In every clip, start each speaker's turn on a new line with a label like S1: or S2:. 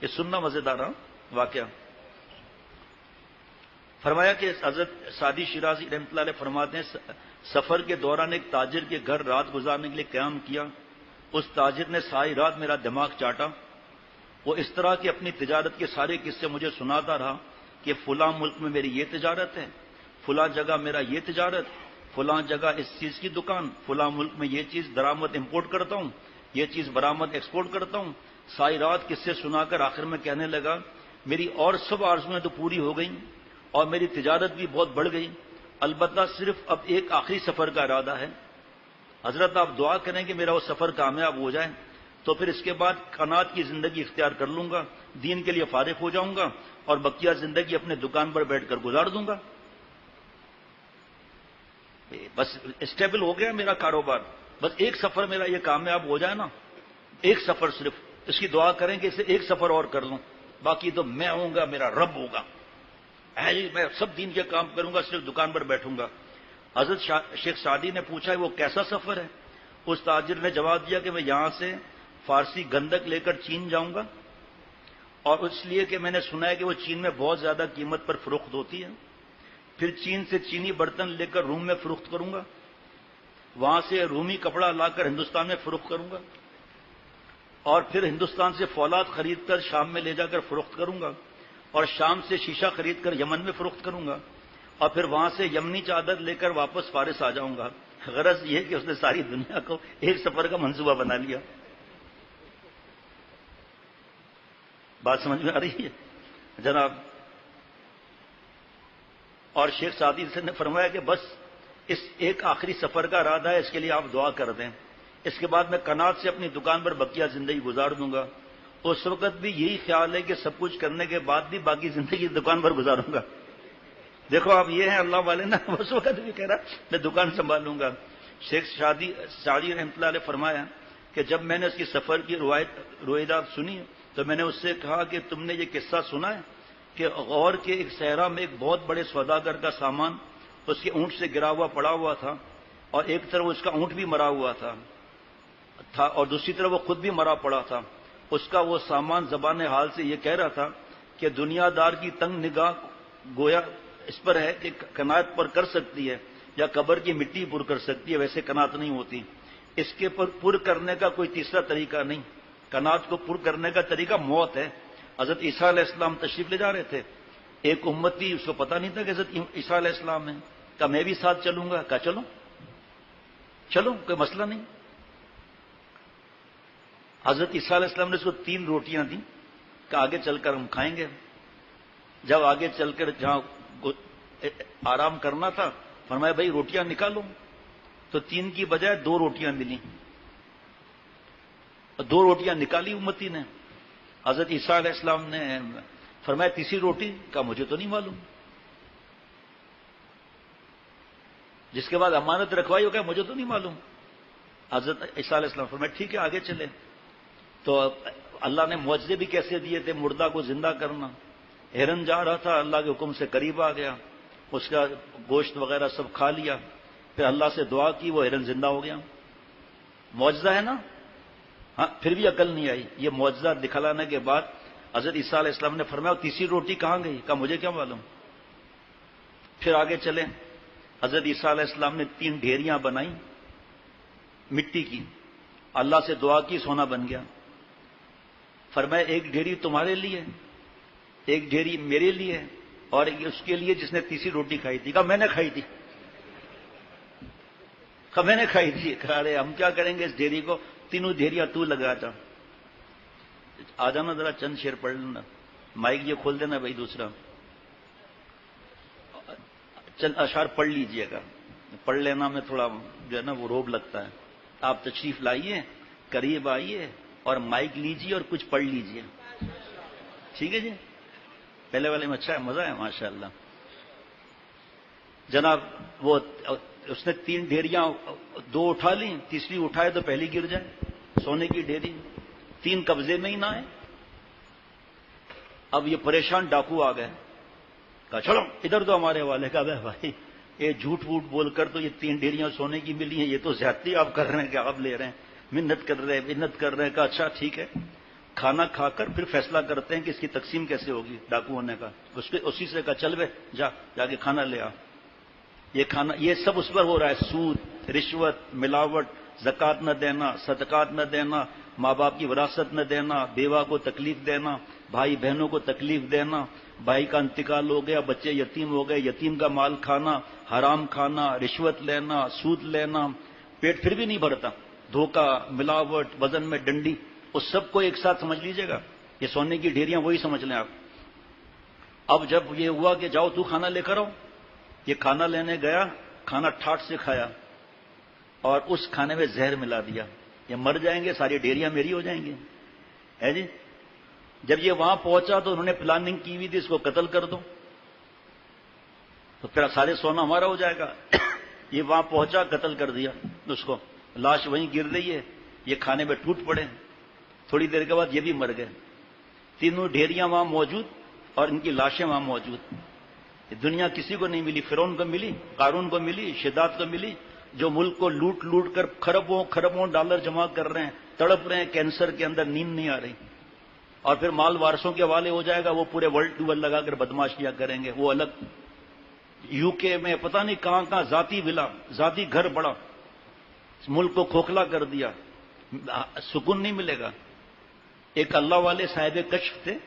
S1: یہ سننا مزیدار واقعہ. فرمایا کہ حضرت سعدی شیرازی رحمۃ اللہ علیہ فرماتے ہیں سفر کے دوران ایک تاجر کے گھر رات گزارنے کے لیے قیام کیا. اس تاجر نے ساری رات میرا دماغ چاٹا. وہ اس طرح کی اپنی تجارت کے سارے قصے مجھے سناتا رہا کہ فلاں ملک میں میری یہ تجارت ہے، فلاں جگہ میرا یہ تجارت، فلاں جگہ اس چیز کی دکان، فلاں ملک میں یہ چیز درآمد امپورٹ کرتا ہوں، یہ چیز برآمد ایکسپورٹ کرتا ہوں. ساری رات قصے سنا کر آخر میں کہنے لگا میری اور سب آرزویں تو پوری ہو گئیں اور میری تجارت بھی بہت بڑھ گئی، البتہ صرف اب ایک آخری سفر کا ارادہ ہے. حضرت آپ دعا کریں کہ میرا وہ سفر کامیاب ہو جائے، تو پھر اس کے بعد قناعت کی زندگی اختیار کر لوں گا، دین کے لیے فارغ ہو جاؤں گا اور بقیہ زندگی اپنے دکان پر بیٹھ کر گزار دوں گا. بس اسٹیبل ہو گیا میرا کاروبار، بس ایک سفر میرا یہ کامیاب ہو جائے نا، ایک سفر صرف. اس کی دعا کریں کہ اسے ایک سفر اور کر لوں، باقی تو میں ہوں گا، میرا رب ہوگا. میں سب دین کے کام کروں گا، صرف دکان پر بیٹھوں گا. حضرت شیخ سعدی نے پوچھا وہ کیسا سفر ہے؟ اس تاجر نے جواب دیا کہ میں یہاں سے فارسی گندک لے کر چین جاؤں گا، اور اس لیے کہ میں نے سنا ہے کہ وہ چین میں بہت زیادہ قیمت پر فروخت ہوتی ہے. پھر چین سے چینی برتن لے کر روم میں فروخت کروں گا، وہاں سے رومی کپڑا لا کر ہندوستان میں فروخت کروں گا، اور پھر ہندوستان سے فولاد خرید کر شام میں لے جا کر فروخت کروں گا، اور شام سے شیشہ خرید کر یمن میں فروخت کروں گا، اور پھر وہاں سے یمنی چادر لے کر واپس فارس آ جاؤں گا. غرض یہ کہ اس نے ساری دنیا کو ایک سفر کا منصوبہ بنا لیا. بات سمجھ میں آ رہی ہے جناب؟ اور شیخ سعدی نے فرمایا کہ بس اس ایک آخری سفر کا ارادہ ہے، اس کے لیے آپ دعا کر دیں، اس کے بعد میں قناعت سے اپنی دکان پر بقیہ زندگی گزار دوں گا. اس وقت بھی یہی خیال ہے کہ سب کچھ کرنے کے بعد بھی باقی زندگی دکان پر گزاروں گا. دیکھو آپ یہ ہیں اللہ والے نا، اس وقت بھی کہہ رہا میں دکان سنبھالوں گا. شیخ سعدی رحمۃ اللہ علیہ فرمایا کہ جب میں نے اس کی سفر کی روایات سنی تو میں نے اس سے کہا کہ تم نے یہ قصہ سنا ہے کہ غور کے ایک صحرا میں ایک بہت بڑے سوداگر کا سامان اس کے اونٹ سے گرا ہوا پڑا ہوا تھا، اور ایک طرف اس کا اونٹ بھی مرا ہوا تھا اور دوسری طرف وہ خود بھی مرا پڑا تھا. اس کا وہ سامان زبان حال سے یہ کہہ رہا تھا کہ دنیا دار کی تنگ نگاہ گویا اس پر ہے کہ قناعت پر کر سکتی ہے یا قبر کی مٹی پر کر سکتی ہے، ویسے قناعت نہیں ہوتی. اس کے پر کرنے کا کوئی تیسرا طریقہ نہیں. قناعت کو پر کرنے کا طریقہ موت ہے. حضرت عیسیٰ علیہ السلام تشریف لے جا رہے تھے، ایک امتی اس کو پتہ نہیں تھا کہ حضرت عیسیٰ علیہ السلام ہے، کہا میں بھی ساتھ چلوں گا. کہا چلو کوئی مسئلہ نہیں. حضرت عیسیٰ علیہ السلام نے اس کو 3 روٹیاں دیں کہ آگے چل کر ہم کھائیں گے. جب آگے چل کر جہاں آرام کرنا تھا فرمایا بھائی روٹیاں نکالو، تو 3 کی بجائے 2 روٹیاں ملی. 2 روٹیاں نکالی امتی نے. حضرت عیسیٰ علیہ السلام نے فرمایا تیسری روٹی؟ کہا مجھے تو نہیں معلوم. جس کے بعد امانت رکھوائی ہو گیا مجھے تو نہیں معلوم. حضرت عیسیٰ علیہ السلام فرمایا ٹھیک ہے آگے چلے. تو اللہ نے معجزے بھی کیسے دیے تھے، مردہ کو زندہ کرنا. ہرن جا رہا تھا، اللہ کے حکم سے قریب آ گیا، اس کا گوشت وغیرہ سب کھا لیا، پھر اللہ سے دعا کی، وہ ہرن زندہ ہو گیا. معجزہ ہے نا. ہاں پھر بھی عقل نہیں آئی. یہ معجزہ دکھلانے کے بعد حضرت عیسیٰ علیہ السلام نے فرمایا تیسری روٹی کہاں گئی؟ کہا مجھے کیا معلوم. پھر آگے چلے. حضرت عیسیٰ علیہ السلام نے 3 ڈھیریاں بنائی مٹی کی، اللہ سے دعا کی، سونا بن گیا. فرمایا ایک ڈھیری تمہارے لیے، ایک ڈھیری میرے لیے، اور اس کے لیے جس نے تیسری روٹی کھائی تھی. کہا میں نے کھائی تھی. کہا میں نے کھائی تھی. کہا ارے ہم کیا کریں گے اس ڈھیری کو، 3 ڈھیریاں تو لگا جا. آ جانا ذرا چند شعر پڑھ لینا. مائک یہ کھول دینا بھائی. دوسرا چند اشعار پڑھ لیجئے گا. پڑھ لینا میں تھوڑا جو ہے نا وہ روب لگتا ہے. آپ تشریف لائیے، قریب آئیے اور مائک لیجئے اور کچھ پڑھ لیجئے. ٹھیک ہے جی. پہلے والے میں اچھا ہے، مزہ ہے ماشاء اللہ. جناب وہ اس نے 3 ڈھیریاں 2 اٹھا لیں، تیسری اٹھائے تو پہلی گر جائے. سونے کی ڈھیری 3 قبضے میں ہی نہ آئے. اب یہ پریشان ڈاکو آ گئے. کہا چلو ادھر تو ہمارے والے. کا بھائی یہ جھوٹ ووٹ بول کر تو یہ 3 ڈھیریاں سونے کی ملی ہیں، یہ تو زیادتی آپ کر رہے ہیں کہ آپ لے رہے ہیں، منت کر رہے ہیں. کہا اچھا ٹھیک ہے. کھانا کھا کر پھر فیصلہ کرتے ہیں کہ اس کی تقسیم کیسے ہوگی ڈاکو ہونے کا. اسی سے کہا چل بے جا کے کھانا لے آ. یہ سب اس پر ہو رہا ہے. سود، رشوت، ملاوٹ، زکوٰۃ نہ دینا، صدقات نہ دینا، ماں باپ کی وراثت نہ دینا، بیوہ کو تکلیف دینا، بھائی بہنوں کو تکلیف دینا، بھائی کا انتقال ہو گیا، بچے یتیم ہو گئے، یتیم کا مال کھانا، حرام کھانا، رشوت لینا، سود لینا، پیٹ پھر بھی نہیں بھرتا، دھوکہ، ملاوٹ، وزن میں ڈنڈی، اس سب کو ایک ساتھ سمجھ لیجیے گا. یہ سونے کی ڈھیریاں وہی سمجھ لیں آپ. اب جب یہ ہوا کہ جاؤ تو کھانا لے کر آؤ، یہ کھانا لینے گیا، کھانا ٹھاٹ سے کھایا اور اس کھانے میں زہر ملا دیا. یہ مر جائیں گے، ساری ڈیریاں میری ہو جائیں گی ہے جی. جب یہ وہاں پہنچا تو انہوں نے پلاننگ کی ہوئی تھی اس کو قتل کر دو، تو پھر سارے سونا ہمارا ہو جائے گا. یہ وہاں پہنچا، قتل کر دیا اس کو، لاش وہیں گر رہی ہے، یہ کھانے میں ٹوٹ پڑے. تھوڑی دیر کے بعد یہ بھی مر گئے. تینوں ڈھیریاں وہاں موجود اور ان کی لاشیں وہاں موجود. دنیا کسی کو نہیں ملی. فرعون کو ملی، قارون کو ملی، شداد کو ملی، جو ملک کو لوٹ لوٹ کر خربوں ڈالر جمع کر رہے ہیں، تڑپ رہے ہیں کینسر کے اندر، نیند نہیں آ رہی. اور پھر مال وارثوں کے حوالے ہو جائے گا، وہ پورے ورلڈ ٹور لگا کر بدماشیاں کریں گے. وہ الگ یو کے میں پتہ نہیں کہاں کہاں ذاتی ولا، ذاتی گھر بڑا، ملک کو کھوکھلا کر دیا. سکون نہیں ملے گا. ایک اللہ والے صاحب کشف تھے،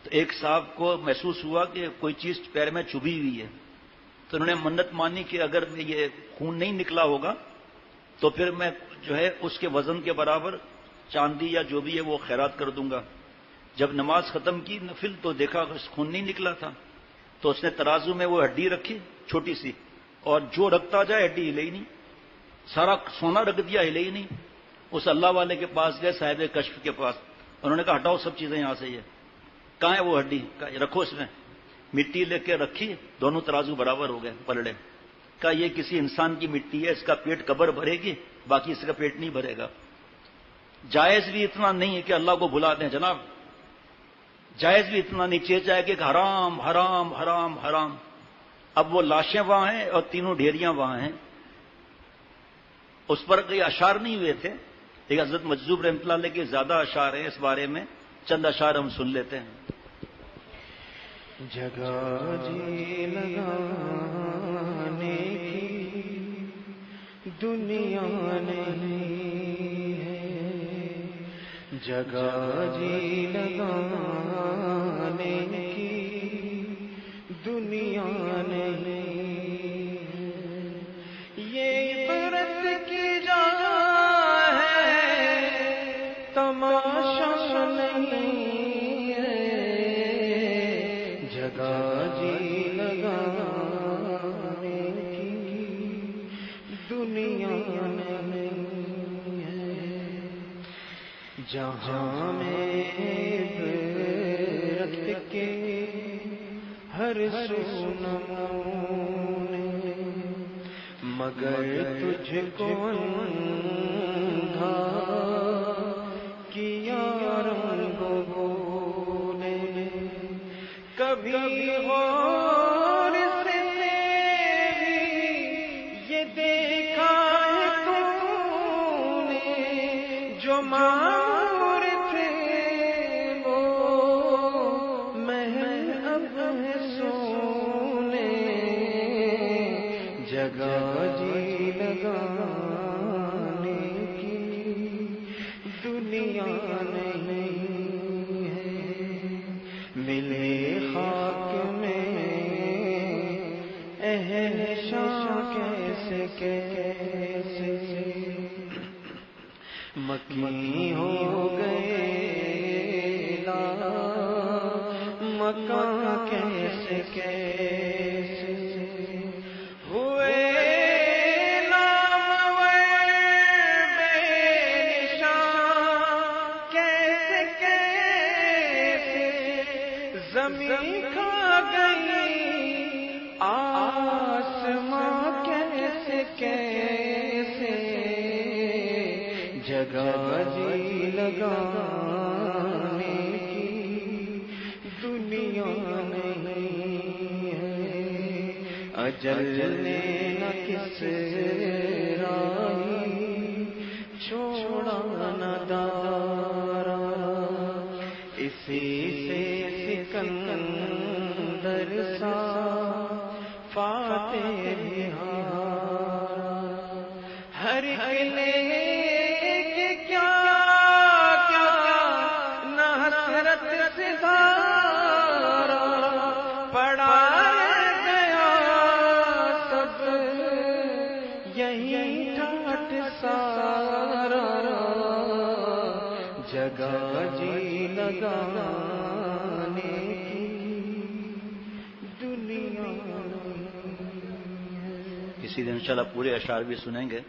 S1: تو ایک صاحب کو محسوس ہوا کہ کوئی چیز پیر میں چبھی ہوئی ہے، تو انہوں نے منت مانی کہ اگر یہ خون نہیں نکلا ہوگا تو پھر میں جو ہے اس کے وزن کے برابر چاندی یا جو بھی ہے وہ خیرات کر دوں گا. جب نماز ختم کی نفل تو دیکھا خون نہیں نکلا تھا، تو اس نے ترازو میں وہ ہڈی رکھی چھوٹی سی، اور جو رکھتا جائے ہڈی ہلے ہی نہیں. سارا سونا رکھ دیا، ہلے ہی نہیں. اس اللہ والے کے پاس گئے، صاحب کشف کے پاس. انہوں نے کہا ہٹاؤ سب چیزیں یہاں سے. یہ کہاں ہے وہ ہڈی؟ رکھو اس میں. مٹی لے کے رکھی، دونوں ترازو برابر ہو گئے پلڑے. کہا یہ کسی انسان کی مٹی ہے، اس کا پیٹ قبر بھرے گی، باقی اس کا پیٹ نہیں بھرے گا. جائز بھی اتنا نہیں ہے کہ اللہ کو بلا دیں جناب، جائز بھی اتنا نہیں چاہے کہ حرام حرام حرام حرام. اب وہ لاشیں وہاں ہیں اور تینوں ڈھیریاں وہاں ہیں. اس پر کوئی اشعار نہیں ہوئے تھے، لیکن حضرت مجذوب رحمۃ اللہ علیہ کے زیادہ اشعار ہیں اس بارے میں. چند اشعار ہم سن لیتے ہیں.
S2: جگہ جی لگانے کی دنیا نہیں ہے، جگہ جی لگانے کی دنیا نہیں ہے. یہ عبرت کی جا ہے، تماشا نہیں ہے. جگہ جی لگانے کی دنیا نہیں ہے. جہاں میں عبرت کے ہر سو نمونے، مگر تجھ کو اندھا کیا رنگ بولے. کبھی غور سے یہ دیکھا ہے تو نے، جو مامور تھے وہ محل اب ہے سونے. جگہ جی لگانے کی دنیا نہیں ہے. ملے خاک میں اہل شان کیسے کیسے، مکی ہو گئے لا مکان کیسے کیسے، ہوئے نامور بے نشان کیسے کیسے. زمین کھا گئی آسمان کیسے کیسے. جگہ جی لگانے کی دنیا نہیں ہے. اجل نے نہ کس راہی چھوڑا نہ دارا. کسی سے سکندر سا فاتح بہار ہر قلعے کے کیا کیا نہ حسرت سے زارا پڑا گیا سب یہی ٹھاٹ سارا جگہ جی لگانے کی دنیا
S1: کسی دن انشاءاللہ پورے اشعار بھی سنیں گے.